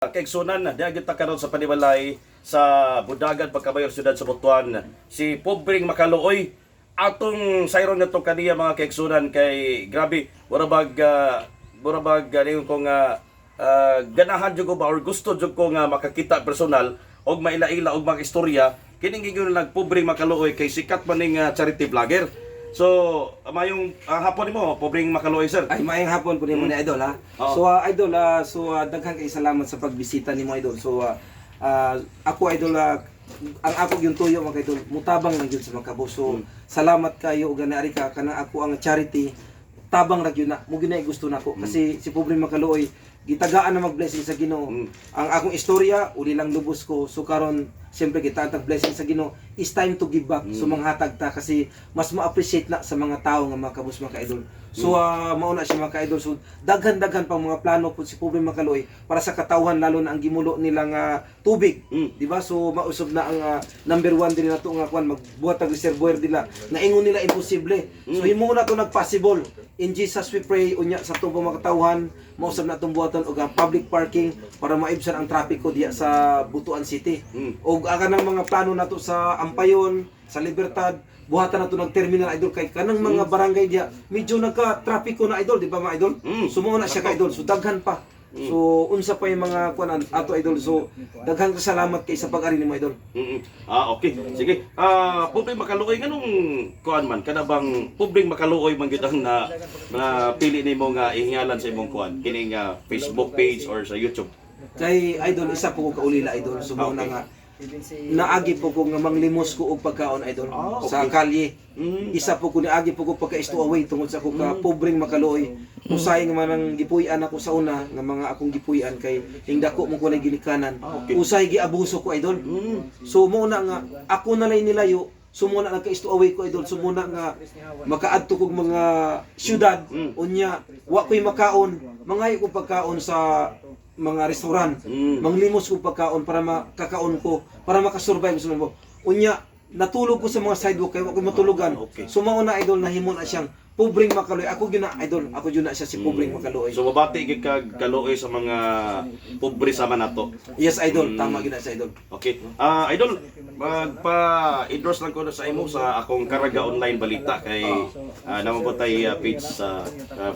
Kaigsunan, diya kita karon sa panimalay sa Budagan pagkabayor siyudad sa Butuan. Si Pobreng Makaluoy atong sayron nato kaniya mga kaigsunan kay grabe murabag niyo ko nga ganahan jud ko ba or gusto jud ko nga makakita personal og maila-ila og mga istorya kining gigon lang Pobreng Makaluoy kay sikat man ning charity vlogger. So, mayong hapon nimo, Pobreng Makaluoy sir. Ay, maayong hapon po nimo ni Idol ha. Oo. So, Idol, daghang kay salamat sa pagbisita nimo Idol. So, ako Idol, ang ako yung tuyo mga Idol, mutabang lang yun sa mga kabo. So, salamat kayo ug ganaari ka kanang ako ang charity tabang ra gyud na mo gyud na gusto nako kasi si Pobreng Makaluoy gitagaan na mag-blessing sa Ginoo. Ang akong istorya uli lang lubos ko. So karon siyempre kita tag blessing sa Ginoo. It's time to give back. So manghatag ta kasi mas ma-appreciate na sa mga tao nga mga kabus mga ka-idol. So mauna siya mga ka-idol. So daghan-daghan pang mga plano po si Pobreng Makaluoy para sa katawhan lalo na ang gimulo nilang tubig. Di ba? So mausog na ang number 1 din nato nga kwan magbuhat og reservoir nila. Naingon nila imposible. So himo na to nag-possible. In Jesus we pray unya sa tubong mga katawhan mausab na itong buhaton og public parking para maibsan ang trapiko diya sa Butuan City. Og aga ng mga plano nato sa Ampayon, sa Libertad, buhatan nato ng terminal Idol kay kanang mga barangay diya medyo nagka-trapiko na Idol, di ba mga Idol? Sumuo na siya ka Idol, so daghan pa. So unsa pa yung mga kuan ato Idol, so daghang salamat kay sa pag-ari nimo Idol. Okay. Sige. Pobreng Makaluoy nganong kuan man kada bang Pobreng Makaluoy man gyud ang na pili nimo nga ihingalan sa imong kuan kining Facebook page or sa YouTube. Kay Idol isa po ko kaulila Idol, so mao na nga naagi po ko nga manglimos ko og pagkaon Idol sa kalye. Isa po ko niagi po ko pagka-stowaway tungod sa ako ka Pobreng Makaluoy. Usay nga manang gipuy-an ako sa una nga mga akong gipuy-an kay hingdako mo ko na ginikanan. Usay giabuso ko Idol. So mo na nga ako na lay nilayo. Sumuna nagka-stowaway ko Idol. Sumuna nga makaadto kog mga syudad unya wa ko'y makaon. Mangayo ko pagkaon sa mga restaurant, manglimos ko pagkaon para makakaon ko, para makasurvive sa mo. Unya, natulog ko sa mga sidewalk kaya ako matulugan. Sumao na Idol nahimo na siyang Pobreng Makaluoy. Ako gyud na Idol, ako gyud na siya si Pobreng Makaluoy. So mabati gid kag kaluoy sa mga pobre sama nato. Yes Idol, tama gyud na sa Idol. Okay. Idol, magpa-endorse lang ko na sa imo sa akong Karaga Online Balita kay naman po tayo page sa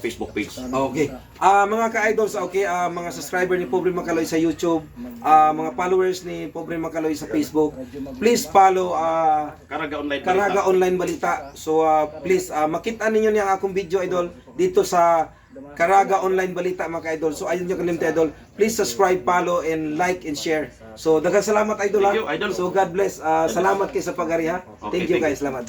Facebook page. Okay. Mga ka-idol sa mga subscriber ni Pobreng Makaluoy sa YouTube, mga followers ni Pobreng Makaluoy sa Facebook, please follow Karaga Online Balita. Karaga Online Balita. So please makita ninyo niyang akong video Idol dito sa Karaga Online Balita mga ka-idol. So ayun yung kalimta Idol. Please subscribe, follow, and like and share. So daghang salamat Idol. Thank you, Idol. So God bless. Salamat kay sa pag-ari ha. Okay, Thank you thank guys. Salamat.